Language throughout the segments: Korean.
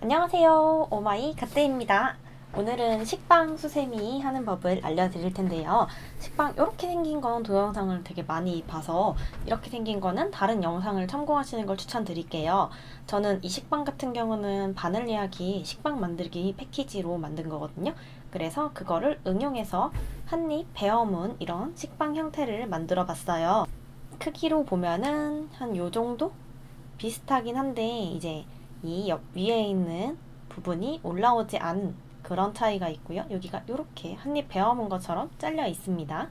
안녕하세요. 오마이 갓데입니다. 오늘은 식빵 수세미 하는 법을 알려드릴 텐데요. 식빵 이렇게 생긴 건 동영상을 되게 많이 봐서 이렇게 생긴 거는 다른 영상을 참고하시는 걸 추천드릴게요. 저는 이 식빵 같은 경우는 바늘 이야기 식빵 만들기 패키지로 만든 거거든요. 그래서 그거를 응용해서 한입 베어문 이런 식빵 형태를 만들어 봤어요. 크기로 보면은 한 요 정도? 비슷하긴 한데 이제 이 옆 위에 있는 부분이 올라오지 않은 그런 차이가 있고요. 여기가 이렇게 한입 베어문 것처럼 잘려 있습니다.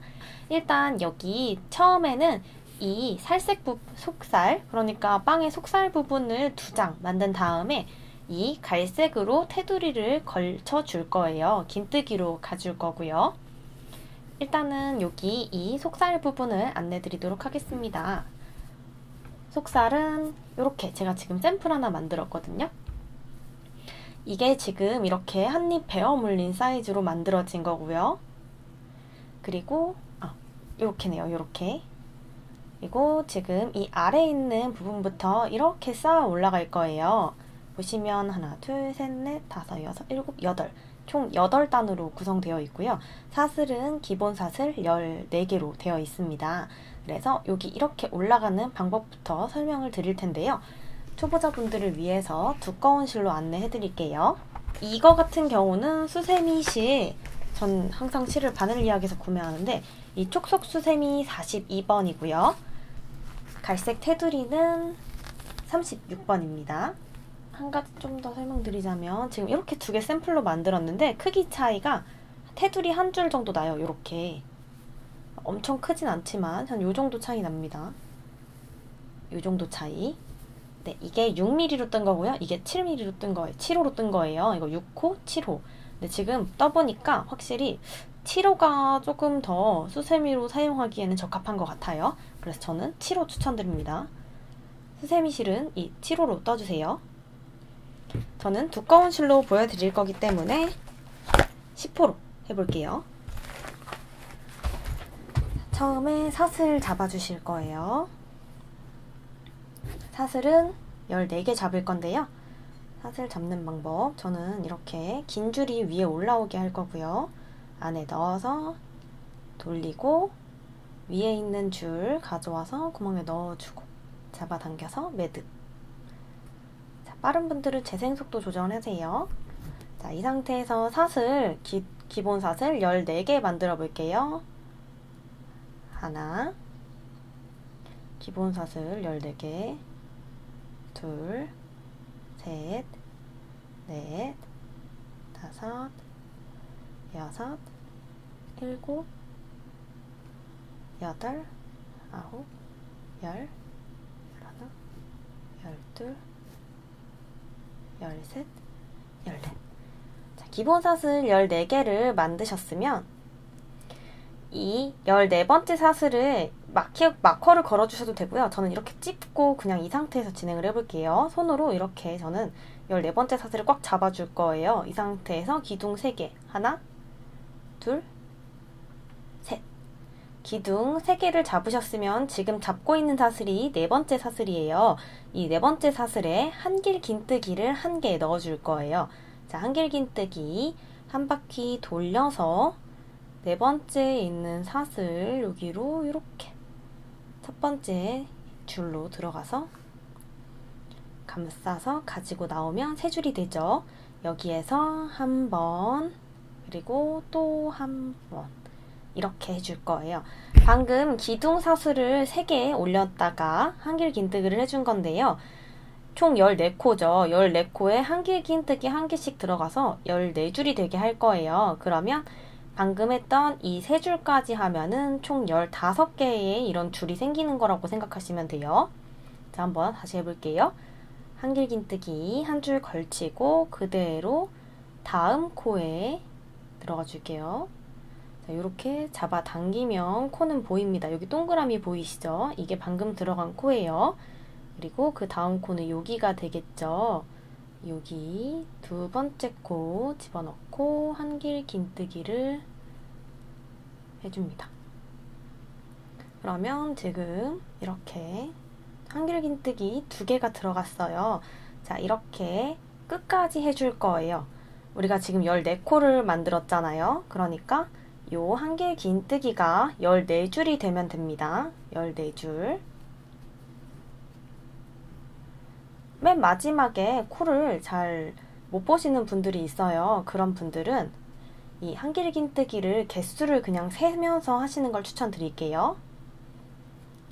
일단 여기 처음에는 이 살색 속살, 그러니까 빵의 속살 부분을 2장 만든 다음에 이 갈색으로 테두리를 걸쳐 줄 거예요. 긴뜨기로 가줄 거고요. 일단은 여기 이 속살 부분을 안내 드리도록 하겠습니다. 속살은 이렇게 제가 지금 샘플 하나 만들었거든요. 이게 지금 이렇게 한입 베어 물린 사이즈로 만들어진 거고요. 그리고 이렇게네요. 이렇게. 그리고 지금 이 아래에 있는 부분부터 이렇게 쌓아 올라갈 거예요. 보시면 하나, 둘, 셋, 넷, 다섯, 여섯, 일곱, 여덟. 총 8단으로 구성되어 있고요. 사슬은 기본 사슬 14개로 되어 있습니다. 그래서 여기 이렇게 올라가는 방법부터 설명을 드릴 텐데요. 초보자분들을 위해서 두꺼운 실로 안내해 드릴게요. 이거 같은 경우는 수세미 실, 전 항상 실을 바늘리학에서 구매하는데 이 촉속 수세미 42번이고요. 갈색 테두리는 36번입니다. 한 가지 좀 더 설명드리자면 지금 이렇게 2개 샘플로 만들었는데 크기 차이가 테두리 한 줄 정도 나요. 이렇게 엄청 크진 않지만 한 요 정도 차이 납니다. 요 정도 차이. 네, 이게 6mm로 뜬 거고요. 이게 7mm로 뜬 거예요. 7호로 뜬 거예요. 이거 6호, 7호. 근데 지금 떠보니까 확실히 7호가 조금 더 수세미로 사용하기에는 적합한 것 같아요. 그래서 저는 7호 추천드립니다. 수세미 실은 이 7호로 떠주세요. 저는 두꺼운 실로 보여드릴 거기 때문에 10호로 해볼게요. 처음에 사슬 잡아주실 거예요. 사슬은 14개 잡을 건데요. 사슬 잡는 방법, 저는 이렇게 긴 줄이 위에 올라오게 할 거고요. 안에 넣어서 돌리고 위에 있는 줄 가져와서 구멍에 넣어주고 잡아당겨서 매듭. 빠른 분들은 재생 속도 조절하세요. 자, 이 상태에서 사슬, 기본 사슬 14개 만들어 볼게요. 하나, 기본 사슬 14개, 둘, 셋, 넷, 다섯, 여섯, 일곱, 여덟, 아홉, 열, 하나, 열둘, 열셋, 열넷. 자, 기본 사슬 14개를 만드셨으면 이 14번째 사슬을 마커를 걸어주셔도 되고요. 저는 이렇게 찝고 그냥 이 상태에서 진행을 해볼게요. 손으로 이렇게 저는 14번째 사슬을 꽉 잡아줄 거예요. 이 상태에서 기둥 3개. 하나, 둘, 셋. 기둥 3개를 잡으셨으면 지금 잡고 있는 사슬이 4번째 사슬이에요. 이 4번째 사슬에 한길 긴뜨기를 1개 넣어줄 거예요. 자, 한길 긴뜨기 한 바퀴 돌려서 4번째에 있는 사슬 여기로 이렇게 첫 번째 줄로 들어가서 감싸서 가지고 나오면 3줄이 되죠. 여기에서 한 번, 그리고 또 한 번 이렇게 해줄 거예요. 방금 기둥 사슬을 3개 올렸다가 한길 긴뜨기를 해준 건데요. 총 14코죠. 14코에 한길 긴뜨기 1개씩 들어가서 14줄이 되게 할 거예요. 그러면 방금 했던 이 3줄까지 하면은 총 15개의 이런 줄이 생기는 거라고 생각하시면 돼요. 자, 한번 다시 해볼게요. 한길 긴뜨기 한 줄 걸치고 그대로 다음 코에 들어가 줄게요. 자, 이렇게 잡아당기면 코는 보입니다. 여기 동그라미 보이시죠? 이게 방금 들어간 코예요. 그리고 그 다음 코는 여기가 되겠죠. 여기 2번째 코 집어넣고 한길 긴뜨기를 해줍니다. 그러면 지금 이렇게 한길 긴뜨기 2개가 들어갔어요. 자, 이렇게 끝까지 해줄 거예요. 우리가 지금 14코를 만들었잖아요. 그러니까 요 한길 긴뜨기가 14줄이 되면 됩니다. 14줄. 맨 마지막에 코를 잘 못 보시는 분들이 있어요. 그런 분들은 이 한길 긴뜨기를 개수를 그냥 세면서 하시는 걸 추천드릴게요.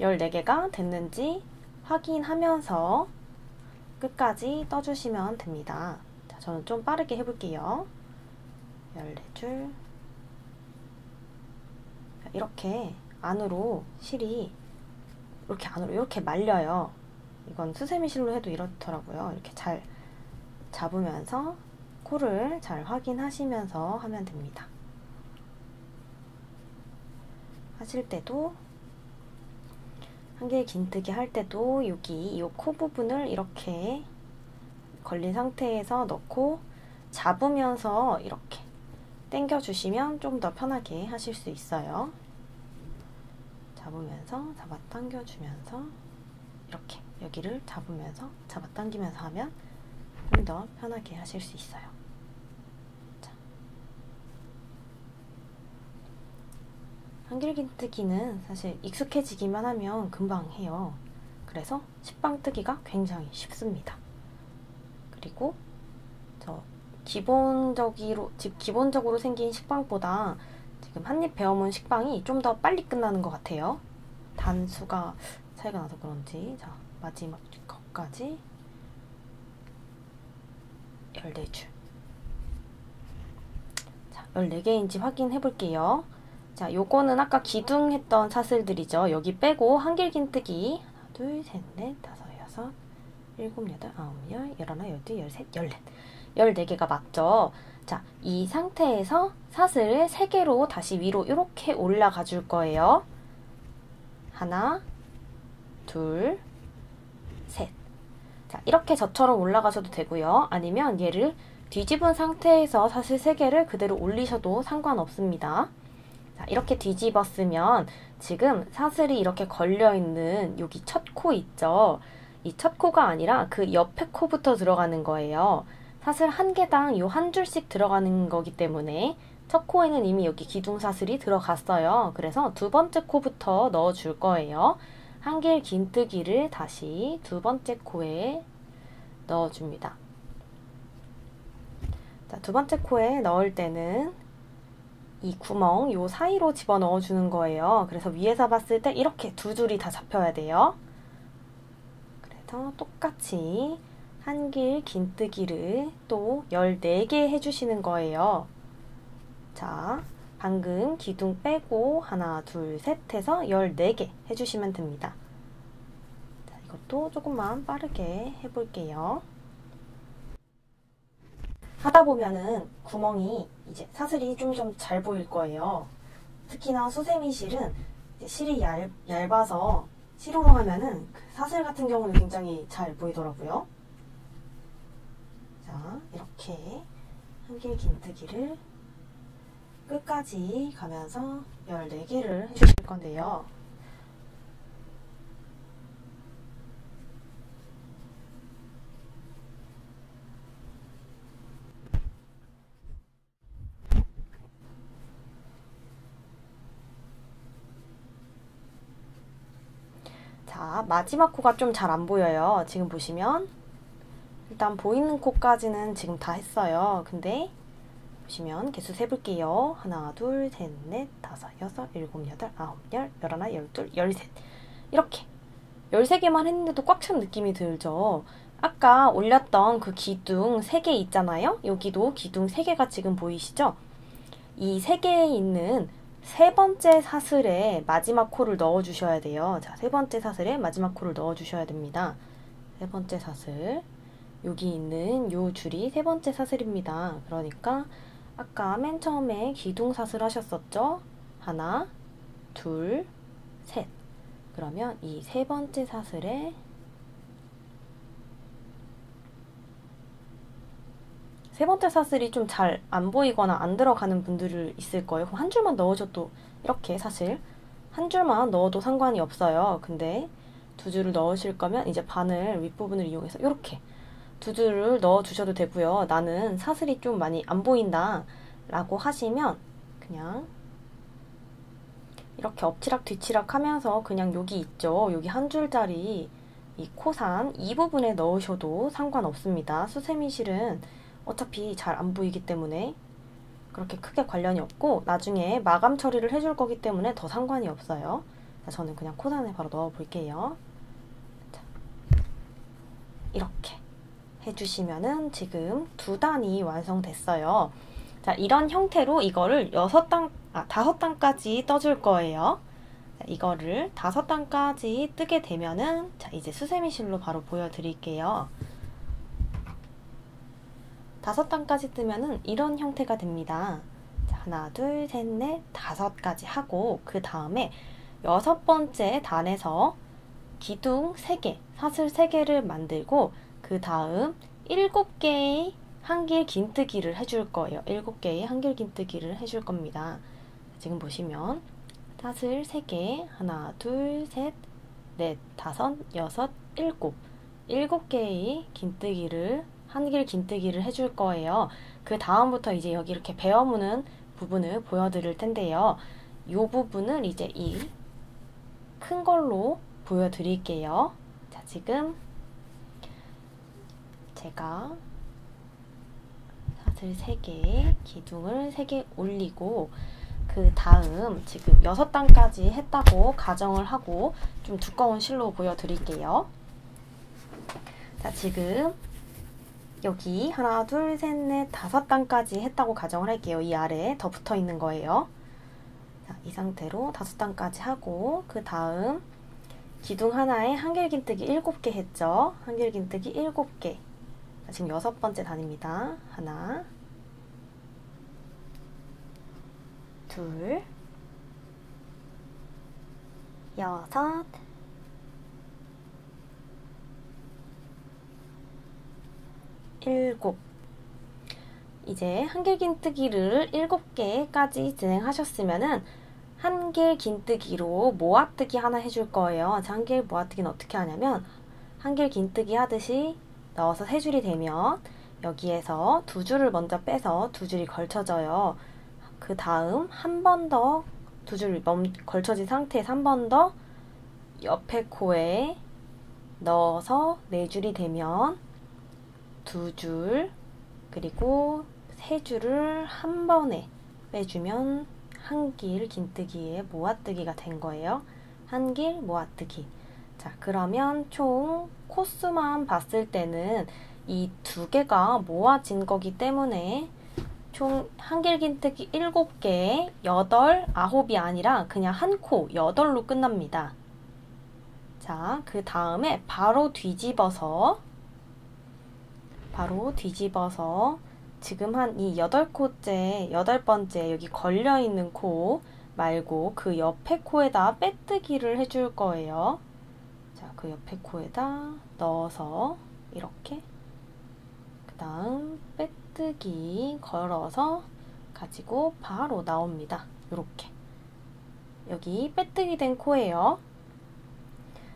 14개가 됐는지 확인하면서 끝까지 떠주시면 됩니다. 자, 저는 좀 빠르게 해볼게요. 14줄. 이렇게 안으로 실이 이렇게 안으로 이렇게 말려요. 이건 수세미 실로 해도 이렇더라고요. 이렇게 잘 잡으면서 코를 잘 확인하시면서 하면 됩니다. 하실 때도 한길 긴뜨기 할 때도 여기 이 코 부분을 이렇게 걸린 상태에서 넣고 잡으면서 이렇게 당겨주시면 좀 더 편하게 하실 수 있어요. 잡으면서 잡아당겨주면서 이렇게 여기를 잡으면서 잡아당기면서 하면 좀 더 편하게 하실 수 있어요. 자. 한길 긴뜨기는 사실 익숙해지기만 하면 금방 해요. 그래서 식빵 뜨기가 굉장히 쉽습니다. 그리고 저 기본적으로 생긴 식빵보다 지금 한입 베어문 식빵이 좀 더 빨리 끝나는 것 같아요. 단수가 차이가 나서 그런지. 자, 마지막 것까지 14줄. 자, 14개인지 확인해 볼게요. 자, 요거는 아까 기둥했던 사슬들이죠. 여기 빼고 한길 긴뜨기 하나, 둘, 셋, 넷, 다섯, 여섯, 일곱, 여덟, 아홉, 열, 열하나, 열둘, 열셋, 열넷. 14개가 맞죠? 자, 이 상태에서 사슬을 3개로 다시 위로 이렇게 올라가 줄 거예요. 하나, 둘, 셋. 자, 이렇게 저처럼 올라가셔도 되고요. 아니면 얘를 뒤집은 상태에서 사슬 3개를 그대로 올리셔도 상관없습니다. 자, 이렇게 뒤집었으면 지금 사슬이 이렇게 걸려있는 여기 첫 코 있죠? 이 첫 코가 아니라 그 옆에 코부터 들어가는 거예요. 사슬 한 개당 요 한 줄씩 들어가는 거기 때문에 첫 코에는 이미 여기 기둥 사슬이 들어갔어요. 그래서 두 번째 코부터 넣어줄 거예요. 한길 긴뜨기를 다시 두 번째 코에 넣어줍니다. 자, 두 번째 코에 넣을 때는 이 구멍 요 사이로 집어 넣어주는 거예요. 그래서 위에서 봤을 때 이렇게 두 줄이 다 잡혀야 돼요. 그래서 똑같이 한길 긴뜨기를 또 14개 해주시는 거예요. 자, 방금 기둥 빼고 하나, 둘, 셋 해서 14개 해주시면 됩니다. 자, 이것도 조금만 빠르게 해볼게요. 하다 보면은 구멍이 이제 사슬이 좀 잘 보일 거예요. 특히나 수세미 실은 실이 얇아서 실으로 하면은 사슬 같은 경우는 굉장히 잘 보이더라고요. 자, 이렇게 한길 긴뜨기를 끝까지 가면서 14개를 해주실 건데요. 자, 마지막 코가 좀 잘 안 보여요. 지금 보시면 일단 보이는 코까지는 지금 다 했어요. 근데 보시면 개수 세볼게요. 하나, 둘, 셋, 넷, 다섯, 여섯, 일곱, 여덟, 아홉, 열, 열하나, 열둘, 열셋. 이렇게 13개만 했는데도 꽉 찬 느낌이 들죠. 아까 올렸던 그 기둥 3개 있잖아요. 여기도 기둥 3개가 지금 보이시죠? 이 3개에 있는 세 번째 사슬에 마지막 코를 넣어 주셔야 돼요. 자, 세 번째 사슬에 마지막 코를 넣어 주셔야 됩니다. 세 번째 사슬, 여기 있는 요 줄이 세 번째 사슬입니다. 그러니까 아까 맨 처음에 기둥 사슬 하셨었죠? 하나, 둘, 셋. 그러면 이 세 번째 사슬에 세 번째 사슬이 좀 잘 안 보이거나 안 들어가는 분들이 있을 거예요. 그럼 한 줄만 넣으셔도 이렇게 사실 한 줄만 넣어도 상관이 없어요. 근데 두 줄을 넣으실 거면 이제 바늘 윗부분을 이용해서 이렇게 두 줄을 넣어 주셔도 되고요. 나는 사슬이 좀 많이 안 보인다 라고 하시면 그냥 이렇게 엎치락 뒤치락 하면서 그냥 여기 있죠. 여기 한 줄짜리 이 코산 이 부분에 넣으셔도 상관없습니다. 수세미실은 어차피 잘 안 보이기 때문에 그렇게 크게 관련이 없고 나중에 마감 처리를 해줄 거기 때문에 더 상관이 없어요. 자, 저는 그냥 코산에 바로 넣어 볼게요. 자, 이렇게 해주시면은 지금 두 단이 완성됐어요. 자, 이런 형태로 이거를 5단까지 떠줄 거예요. 자, 이거를 5단까지 뜨게 되면은 자, 이제 수세미실로 바로 보여드릴게요. 5단까지 뜨면은 이런 형태가 됩니다. 자, 하나, 둘, 셋, 넷, 5까지 하고 그 다음에 6번째 단에서 기둥 3개, 사슬 3개를 만들고 그 다음 7개의 한길 긴뜨기를 해줄 거예요. 7개의 한길 긴뜨기를 해줄 겁니다. 지금 보시면 사슬 3개, 하나, 둘, 셋, 넷, 5, 6, 7 7개의 긴뜨기를 한길 긴뜨기를 해줄 거예요. 그 다음부터 이제 여기 이렇게 베어무는 부분을 보여드릴 텐데요. 이 부분을 이제 이 큰 걸로 보여드릴게요. 자, 지금 제가 사슬 3개, 기둥을 3개 올리고 그 다음 지금 6단까지 했다고 가정을 하고 좀 두꺼운 실로 보여드릴게요. 자, 지금 여기 하나, 둘, 셋, 넷, 5단까지 했다고 가정을 할게요. 이 아래에 더 붙어 있는 거예요. 자, 이 상태로 5단까지 하고 그 다음 기둥 하나에 한길 긴뜨기 7개 했죠. 한길 긴뜨기 7개. 자, 지금 6번째 단입니다. 하나, 둘, 6, 7. 이제 한길 긴뜨기를 7개까지 진행하셨으면은 한길 긴뜨기로 모아뜨기 하나 해줄 거예요. 한길 모아뜨기는 어떻게 하냐면 한길 긴뜨기 하듯이 넣어서 3줄이 되면 여기에서 2줄을 먼저 빼서 2줄이 걸쳐져요. 그 다음 한 번 더 2줄 걸쳐진 상태에서 한 번 더 옆에 코에 넣어서 4줄이 되면 2줄 그리고 3줄을 한 번에 빼주면 한길 긴뜨기의 모아뜨기가 된 거예요. 한길 모아뜨기. 자, 그러면 총 코스만 봤을 때는 이 2개가 모아진 거기 때문에 총 한길 긴뜨기 7개, 8, 9이 아니라 그냥 한 코 8로 끝납니다. 자, 그 다음에 바로 뒤집어서 지금 한 이 8코째, 8번째 여기 걸려있는 코 말고 그 옆에 코에다 빼뜨기를 해줄 거예요. 자, 그 옆에 코에다 넣어서 이렇게 그 다음 빼뜨기 걸어서 가지고 바로 나옵니다. 이렇게 여기 빼뜨기 된 코예요.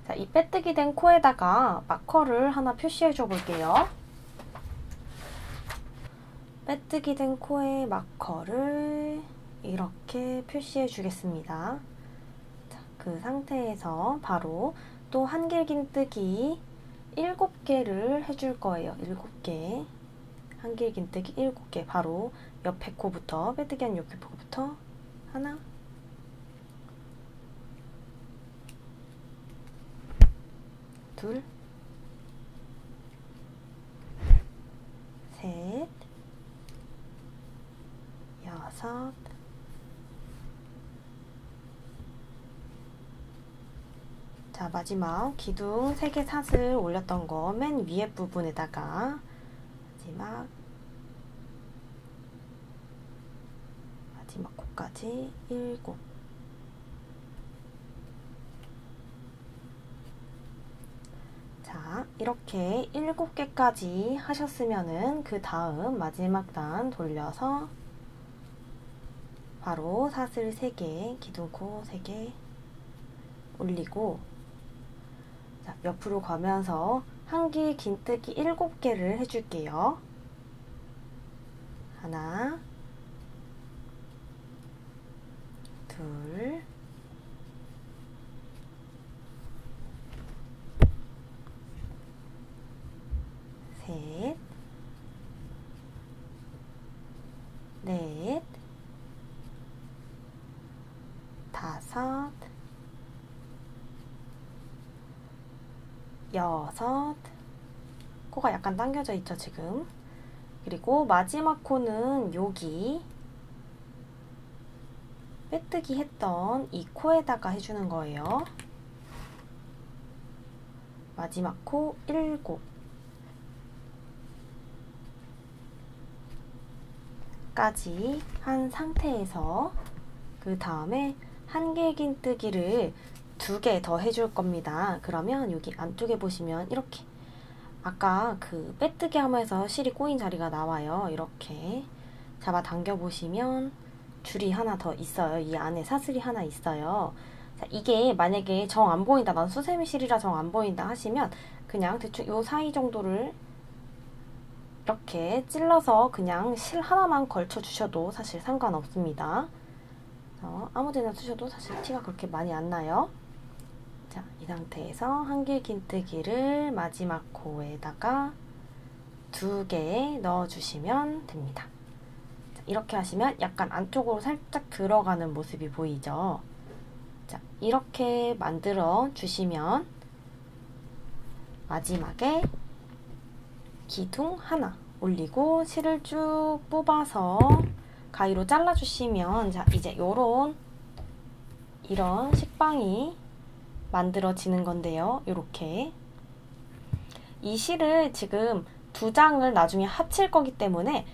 자, 이 빼뜨기 된 코에다가 마커를 하나 표시해 줘 볼게요. 빼뜨기 된 코에 마커를 이렇게 표시해 주겠습니다. 자, 그 상태에서 바로 또 한길 긴뜨기 7개를 해줄 거예요. 7개. 한길 긴뜨기 7개. 바로 옆에 코부터, 빼뜨기 한 옆에 코부터 하나, 둘, 셋, 6, 자, 마지막 기둥 3개 사슬 올렸던 거 맨 위에 부분에다가 마지막 코까지 7. 자, 이렇게 7개까지 하셨으면은 그 다음 마지막 단 돌려서 바로 사슬 3개, 기둥코 3개 올리고 자, 옆으로 가면서 한길 긴뜨기 7개를 해줄게요. 하나, 둘, 셋, 넷, 다섯, 여섯. 코가 약간 당겨져 있죠, 지금. 그리고 마지막 코는 여기 빼뜨기 했던 이 코에다가 해주는 거예요. 마지막 코 7. 까지 한 상태에서 그 다음에 한길 긴뜨기를 2개 더 해줄 겁니다. 그러면 여기 안쪽에 보시면 이렇게 아까 그 빼뜨기 하면서 실이 꼬인 자리가 나와요. 이렇게 잡아당겨 보시면 줄이 하나 더 있어요. 이 안에 사슬이 하나 있어요. 자, 이게 만약에 정 안 보인다, 난 수세미 실이라 정 안 보인다 하시면 그냥 대충 요 사이 정도를 이렇게 찔러서 그냥 실 하나만 걸쳐 주셔도 사실 상관없습니다. 아무데나 쓰셔도 사실 티가 그렇게 많이 안 나요. 자, 이 상태에서 한길 긴뜨기를 마지막 코에다가 2개 넣어주시면 됩니다. 자, 이렇게 하시면 약간 안쪽으로 살짝 들어가는 모습이 보이죠? 자, 이렇게 만들어 주시면 마지막에 기둥 하나 올리고 실을 쭉 뽑아서 가위로 잘라주시면 자, 이제 이런 식빵이 만들어지는 건데요. 이렇게 이 실을 지금 2장을 나중에 합칠 거기 때문에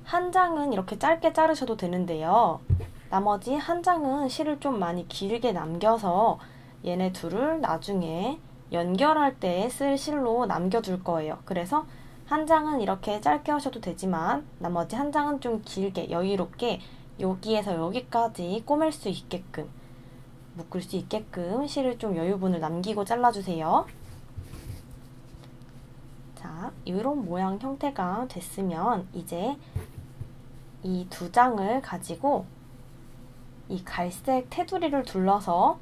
한 장은 이렇게 짧게 자르셔도 되는데요. 나머지 한 장은 실을 좀 많이 길게 남겨서 얘네 둘을 나중에 연결할 때 쓸 실로 남겨둘 거예요. 그래서 한 장은 이렇게 짧게 하셔도 되지만 나머지 한 장은 좀 길게 여유롭게 여기에서 여기까지 꼬맬 수 있게끔 묶을 수 있게끔 실을 좀 여유분을 남기고 잘라주세요. 자, 이런 모양 형태가 됐으면 이제 이 2장을 가지고 이 갈색 테두리를 둘러서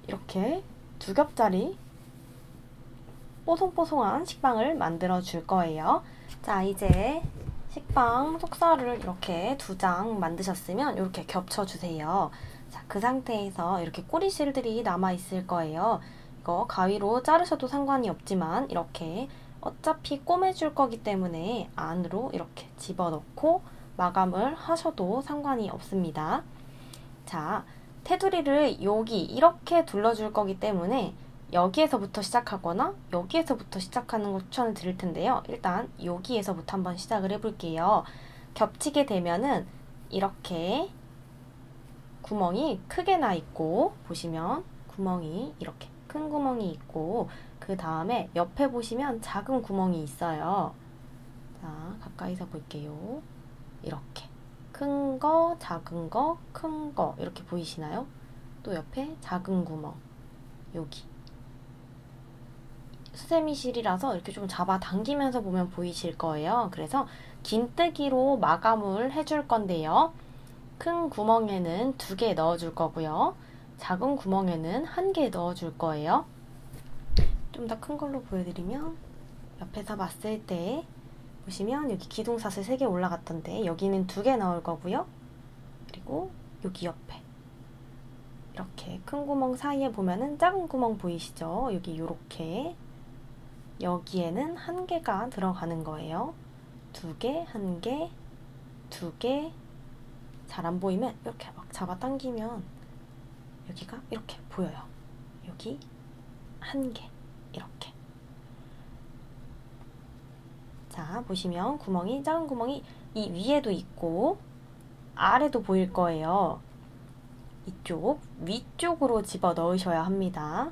이렇게 2겹짜리 뽀송뽀송한 식빵을 만들어 줄 거예요. 자, 이제 식빵 속살을 이렇게 2장 만드셨으면 이렇게 겹쳐주세요. 자, 그 상태에서 이렇게 꼬리실들이 남아있을 거예요. 이거 가위로 자르셔도 상관이 없지만 이렇게 어차피 꼬매줄 거기 때문에 안으로 이렇게 집어넣고 마감을 하셔도 상관이 없습니다. 자, 테두리를 여기 이렇게 둘러줄 거기 때문에 여기에서부터 시작하거나 여기에서부터 시작하는 걸 추천을 드릴 텐데요. 일단 여기에서부터 한번 시작을 해볼게요. 겹치게 되면은 이렇게 구멍이 크게 나 있고 보시면 구멍이 이렇게 큰 구멍이 있고 그 다음에 옆에 보시면 작은 구멍이 있어요. 자, 가까이서 볼게요. 이렇게 큰 거, 작은 거, 큰 거 이렇게 보이시나요? 또 옆에 작은 구멍 여기 수세미 실이라서 이렇게 좀 잡아당기면서 보면 보이실 거예요. 그래서 긴뜨기로 마감을 해줄 건데요. 큰 구멍에는 2개 넣어줄 거고요. 작은 구멍에는 1개 넣어줄 거예요. 좀 더 큰 걸로 보여드리면 옆에서 봤을 때 보시면 여기 기둥사슬 3개 올라갔던데 여기는 2개 넣을 거고요. 그리고 여기 옆에 이렇게 큰 구멍 사이에 보면은 작은 구멍 보이시죠? 여기 이렇게 여기에는 1개가 들어가는 거예요. 2개, 1개, 2개. 잘 안 보이면 이렇게 막 잡아당기면 여기가 이렇게 보여요. 여기 1개 이렇게. 자, 보시면 구멍이 작은 구멍이 이 위에도 있고 아래도 보일 거예요. 이쪽 위쪽으로 집어 넣으셔야 합니다.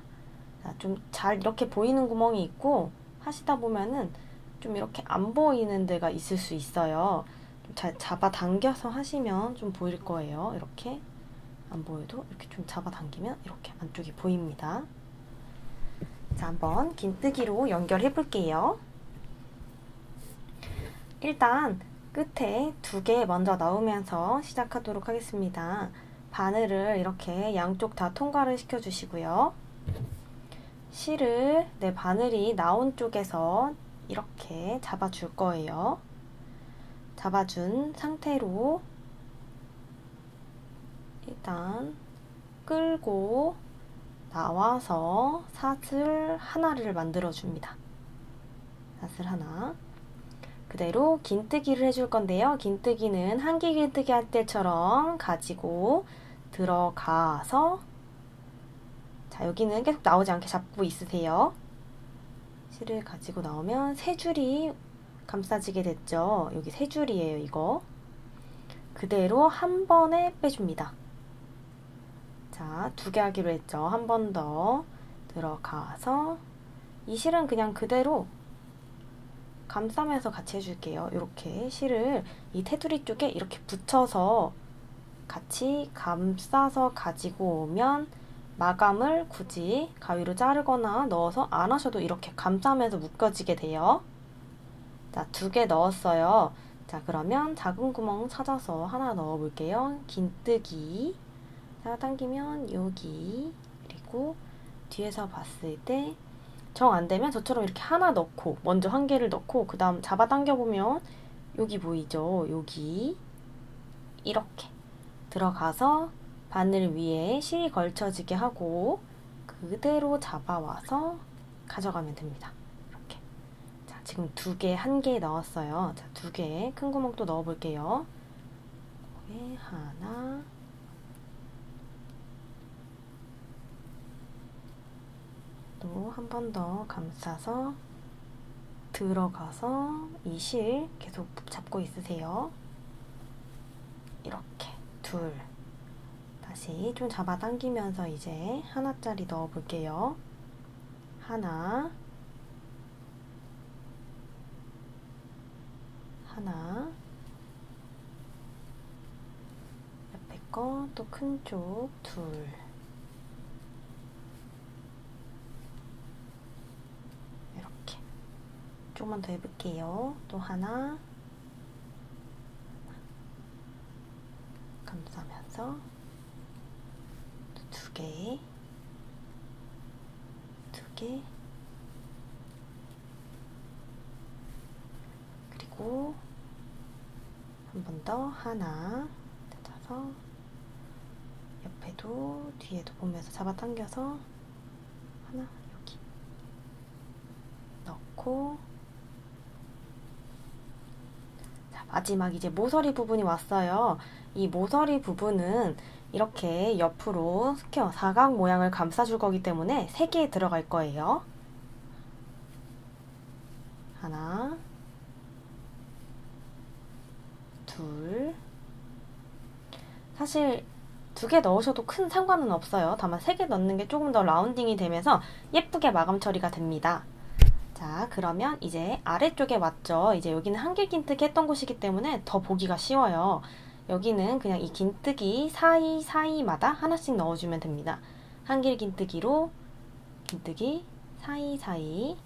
좀 잘 이렇게 보이는 구멍이 있고 하시다 보면은 좀 이렇게 안 보이는 데가 있을 수 있어요. 좀 잘 잡아당겨서 하시면 좀 보일 거예요. 이렇게 안 보여도 이렇게 좀 잡아당기면 이렇게 안쪽이 보입니다. 자, 한번 긴뜨기로 연결해 볼게요. 일단 끝에 2개 먼저 넣으면서 시작하도록 하겠습니다. 바늘을 이렇게 양쪽 다 통과를 시켜주시고요. 실을 바늘이 나온 쪽에서 이렇게 잡아줄 거예요. 잡아준 상태로 일단 끌고 나와서 사슬 하나를 만들어 줍니다. 사슬 하나. 그대로 긴뜨기를 해줄 건데요. 긴뜨기는 한길 긴뜨기 할 때처럼 가지고 들어가서, 자, 여기는 계속 나오지 않게 잡고 있으세요. 실을 가지고 나오면 3줄이 감싸지게 됐죠. 여기 3줄이에요, 이거. 그대로 한 번에 빼줍니다. 자, 2개 하기로 했죠. 한 번 더 들어가서, 이 실은 그냥 그대로 감싸면서 같이 해줄게요. 이렇게 실을 이 테두리 쪽에 이렇게 붙여서 같이 감싸서 가지고 오면 마감을 굳이 가위로 자르거나 넣어서 안 하셔도 이렇게 감싸면서 묶어지게 돼요. 자, 2개 넣었어요. 자, 그러면 작은 구멍 찾아서 하나 넣어 볼게요. 긴뜨기. 자, 당기면 여기, 그리고 뒤에서 봤을 때 정 안 되면 저처럼 이렇게 하나 넣고, 먼저 1개를 넣고, 그 다음 잡아당겨 보면 여기 보이죠? 여기 이렇게 들어가서 바늘 위에 실이 걸쳐지게 하고 그대로 잡아와서 가져가면 됩니다. 이렇게. 자, 지금 2개, 1개 넣었어요. 자, 2개 큰 구멍 또 넣어 볼게요. 여기 하나, 또 한 번 더 감싸서 들어가서 이 실 계속 잡고 있으세요. 이렇게 2. 다시 좀 잡아당기면서 이제 하나짜리 넣어 볼게요. 하나, 하나, 옆에 거 또 큰 쪽 2. 조금만 더 해볼게요. 또 하나, 감싸면서 또 2개, 2개, 그리고 한 번 더 하나 찾아서 옆에도 뒤에도 보면서 잡아당겨서 하나 여기 넣고, 마지막 이제 모서리 부분이 왔어요. 이 모서리 부분은 이렇게 옆으로 스퀘어 사각 모양을 감싸줄 거기 때문에 3개 들어갈 거예요. 하나, 둘. 사실 2개 넣으셔도 큰 상관은 없어요. 다만 3개 넣는 게 조금 더 라운딩이 되면서 예쁘게 마감 처리가 됩니다. 자, 그러면 이제 아래쪽에 왔죠. 이제 여기는 한길 긴뜨기 했던 곳이기 때문에 더 보기가 쉬워요. 여기는 그냥 이 긴뜨기 사이사이마다 하나씩 넣어주면 됩니다. 한길 긴뜨기로 긴뜨기 사이사이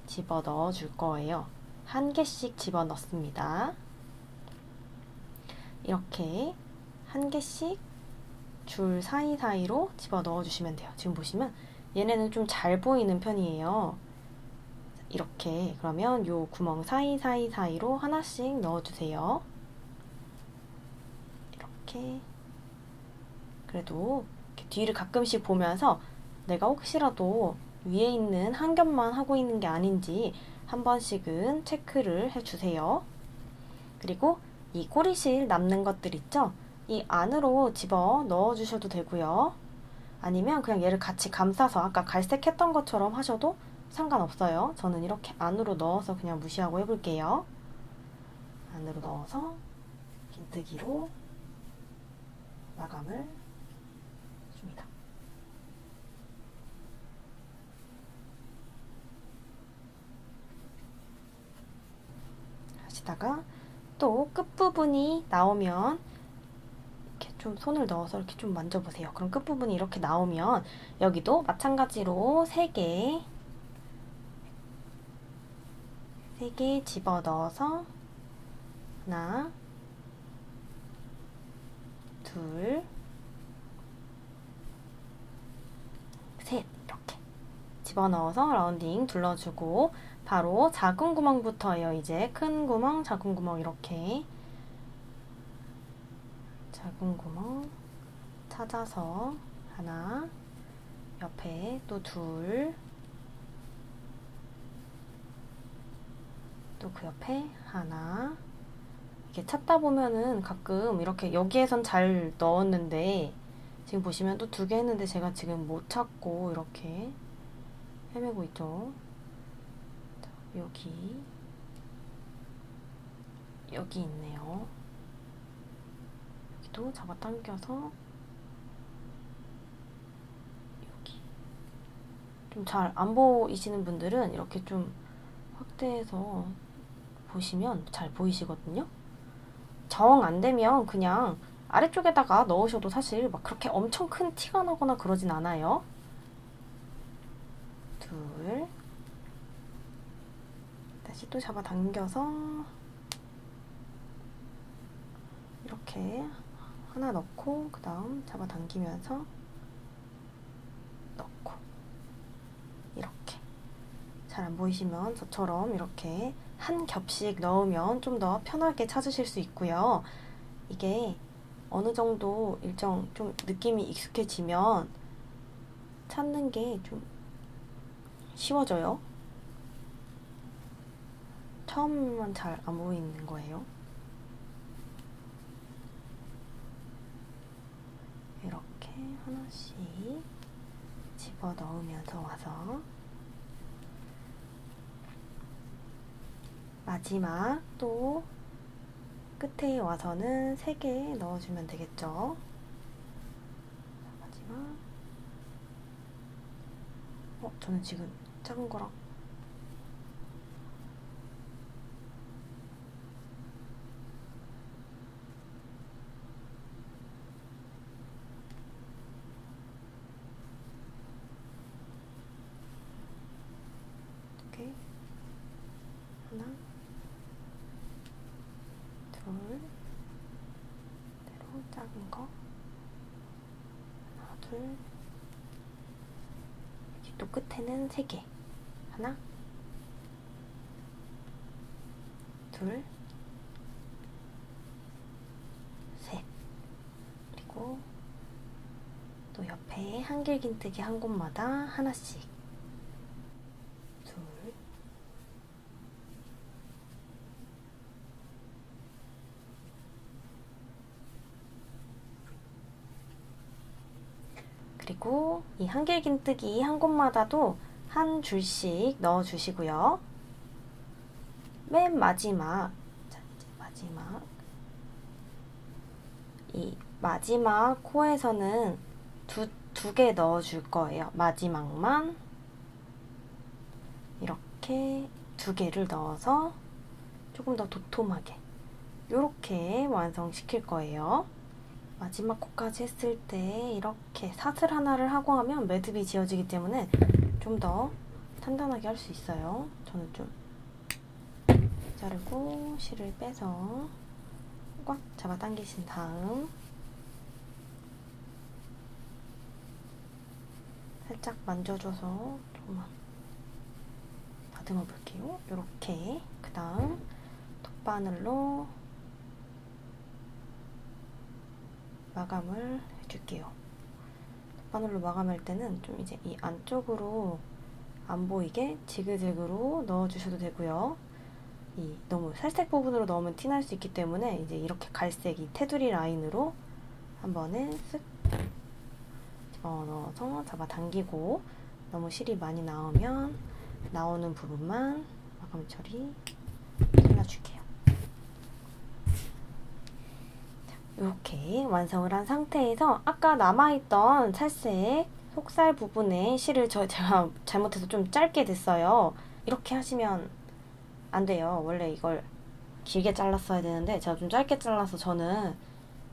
집어 넣어줄 거예요. 1개씩 집어 넣습니다. 이렇게 1개씩 줄 사이사이로 집어 넣어주시면 돼요. 지금 보시면 얘네는 좀 잘 보이는 편이에요. 이렇게. 그러면 요 구멍 사이사이로 하나씩 넣어주세요. 이렇게. 그래도 이렇게 뒤를 가끔씩 보면서 내가 혹시라도 위에 있는 한 겹만 하고 있는 게 아닌지 한 번씩은 체크를 해주세요. 그리고 이 꼬리실 남는 것들 있죠? 이 안으로 집어 넣어주셔도 되고요. 아니면 그냥 얘를 같이 감싸서 아까 갈색 했던 것처럼 하셔도 상관없어요. 저는 이렇게 안으로 넣어서 그냥 무시하고 해볼게요. 안으로 넣어서 긴뜨기로 마감을 줍니다. 하시다가 또 끝부분이 나오면 이렇게 좀 손을 넣어서 이렇게 좀 만져보세요. 그럼 끝부분이 이렇게 나오면 여기도 마찬가지로 3개 3개 집어넣어서 하나, 둘, 셋 이렇게 집어넣어서 라운딩 둘러주고 바로 작은 구멍부터예요. 이제 큰 구멍, 작은 구멍 이렇게 작은 구멍 찾아서 하나, 옆에 또 둘, 또 그 옆에 하나. 이렇게 찾다 보면은 가끔 이렇게 여기에선 잘 넣었는데 지금 보시면 또 2개 했는데 제가 지금 못 찾고 이렇게 헤매고 있죠. 여기 있네요. 여기도 잡아당겨서 여기 좀 잘 안 보이시는 분들은 이렇게 좀 확대해서 보시면 잘 보이시거든요. 정 안 되면 그냥 아래쪽에다가 넣으셔도 사실 막 그렇게 엄청 큰 티가 나거나 그러진 않아요. 둘, 다시 또 잡아당겨서 이렇게 하나 넣고 그 다음 잡아당기면서 넣고 이렇게 잘 안 보이시면 저처럼 이렇게 한 겹씩 넣으면 좀 더 편하게 찾으실 수 있고요. 이게 어느 정도 일정 좀 느낌이 익숙해지면 찾는 게 좀 쉬워져요. 처음만 잘 안 보이는 거예요. 이렇게 하나씩 집어 넣으면서 와서 마지막 또 끝에 와서는 3개 넣어주면 되겠죠. 마지막 저는 지금 작은 거랑 이렇게 하나, 둘, 대로 작은 거 하나, 둘, 또 끝에는 3개 하나, 둘, 셋 그리고 또 옆에 한길긴뜨기 한 곳마다 하나씩 둘, 그리고 이 한길긴뜨기 한 곳마다도 한 줄씩 넣어주시고요. 맨 마지막, 자 이제 이 마지막 코에서는 두 개 넣어줄 거예요. 마지막만 이렇게 2개를 넣어서 조금 더 도톰하게 이렇게 완성시킬 거예요. 마지막 코까지 했을 때 이렇게 사슬 하나를 하고 하면 매듭이 지어지기 때문에 좀 더 단단하게 할 수 있어요. 저는 좀 자르고 실을 빼서 꽉 잡아당기신 다음 살짝 만져줘서 조금만 다듬어 볼게요. 이렇게 그 다음 돗바늘로 마감을 해줄게요. 돗바늘로 마감할 때는 좀 이제 이 안쪽으로 안 보이게 지그재그로 넣어주셔도 되고요. 이 너무 살색 부분으로 넣으면 티 날 수 있기 때문에 이제 이렇게 갈색 이 테두리 라인으로 한 번에 쓱 집어넣어서 잡아당기고 너무 실이 많이 나오면 나오는 부분만 마감 처리 잘라줄게요. 이렇게 완성을 한 상태에서 아까 남아있던 살색 속살 부분에 실을 제가 잘못해서 좀 짧게 됐어요. 이렇게 하시면 안 돼요. 원래 이걸 길게 잘랐어야 되는데 제가 좀 짧게 잘라서 저는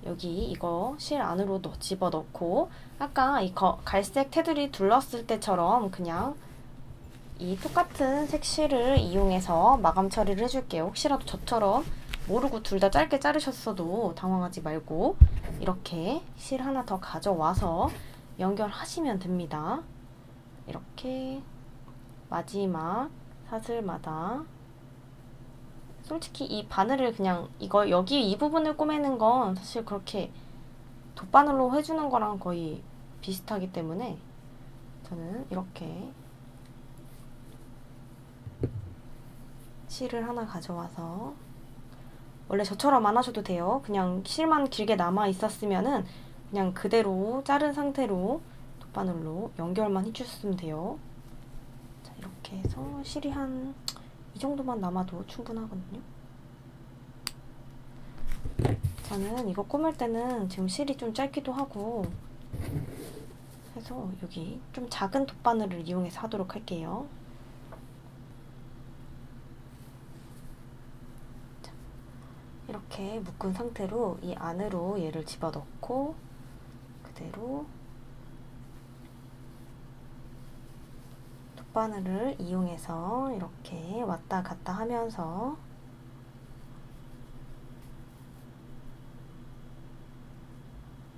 여기 이거 실 안으로 집어넣고 아까 이 갈색 테두리 둘렀을 때처럼 그냥 이 똑같은 색실을 이용해서 마감 처리를 해줄게요. 혹시라도 저처럼 모르고 둘 다 짧게 자르셨어도 당황하지 말고 이렇게 실 하나 더 가져와서 연결하시면 됩니다. 이렇게 마지막 사슬마다 솔직히 이 바늘을 그냥 여기 이 부분을 꼬매는 건 사실 그렇게 돗바늘로 해주는 거랑 거의 비슷하기 때문에 저는 이렇게 실을 하나 가져와서 원래 저처럼 안 하셔도 돼요. 그냥 실만 길게 남아 있었으면은 그냥 그대로 자른 상태로 돗바늘로 연결만 해주셨으면 돼요. 자, 이렇게 해서 실이 한 이 정도만 남아도 충분하거든요. 저는 이거 꾸밀 때는 지금 실이 좀 짧기도 하고 해서 여기 좀 작은 돗바늘을 이용해서 하도록 할게요. 자, 이렇게 묶은 상태로 이 안으로 얘를 집어넣고 그대로 돗바늘을 이용해서 이렇게 왔다 갔다 하면서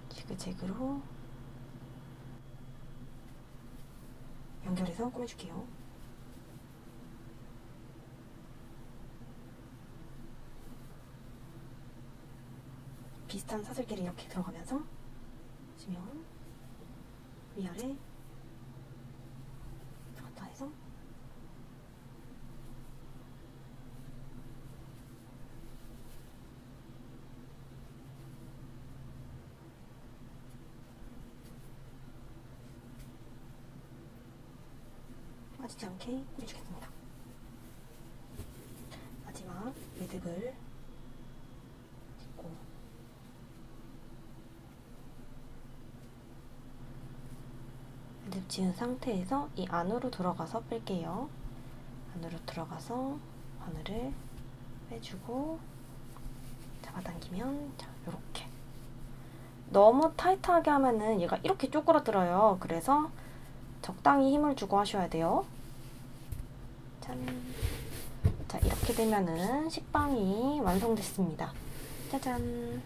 지그재그로 연결해서 꾸며줄게요. 비슷한 사슬길이 이렇게 들어가면서 보시면 위아래 들어갔다 해서 빠지지 않게 꾸며주겠습니다. 마지막 매듭을 짚고 매듭 지은 상태에서 이 안으로 들어가서 뺄게요. 안으로 들어가서 바늘을 빼주고 잡아당기면 자, 요렇게 너무 타이트하게 하면은 얘가 이렇게 쪼그라들어요. 그래서 적당히 힘을 주고 하셔야 돼요. 짠. 자, 이렇게 되면은 식빵이 완성됐습니다. 짜잔.